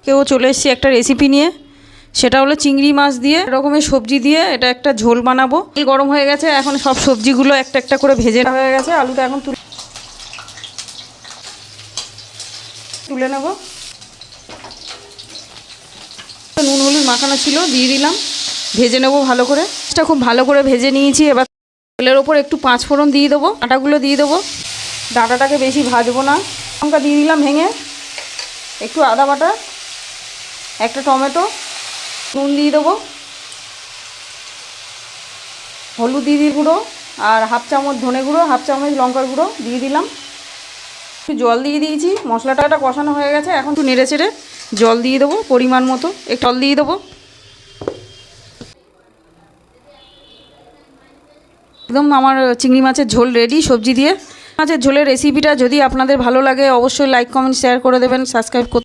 কেউ চলে এসেছি একটা রেসিপি নিয়ে, সেটা হলো চিংড়ি মাছ দিয়ে এরকমের সবজি দিয়ে এটা একটা ঝোল বানাবো। তেল গরম হয়ে গেছে, এখন সব সবজিগুলো একটা একটা করে ভেজে হয়ে গেছে। আলুটা এখন তুলে নেব। নুন হলুদ মাখানো ছিল, দিয়ে দিলাম, ভেজে নেব ভালো করে। এটা খুব ভালো করে ভেজে নিয়েছি। এবার তেলের ওপর একটু 5 ফোড়ন দিয়ে দেবো, ডাঁটাগুলো দিয়ে দেবো। ডাঁটাটাকে বেশি ভাজবো না। লঙ্কা দিয়ে দিলাম ভেঙে, একটু আদা বাটা, একটা টমেটো, নুন দিয়ে দেবো, হলুদ দিয়ে দিই গুঁড়ো, আর 1/2 চামচ ধনে গুঁড়ো, 1/2 চামচ লঙ্কার গুঁড়ো দিয়ে দিলাম। একটু জল দিয়ে দিয়েছি। মশলাটা কষানো হয়ে গেছে, এখন একটু নেড়ে চেড়ে জল দিয়ে দেবো পরিমাণ মতো। একটু জল দিয়ে দেবো। একদম আমার চিংড়ি মাছের ঝোল রেডি সবজি দিয়ে। মাছের ঝোলের রেসিপিটা যদি আপনাদের ভালো লাগে অবশ্যই লাইক কমেন্ট শেয়ার করে দেবেন, সাবস্ক্রাইব করতে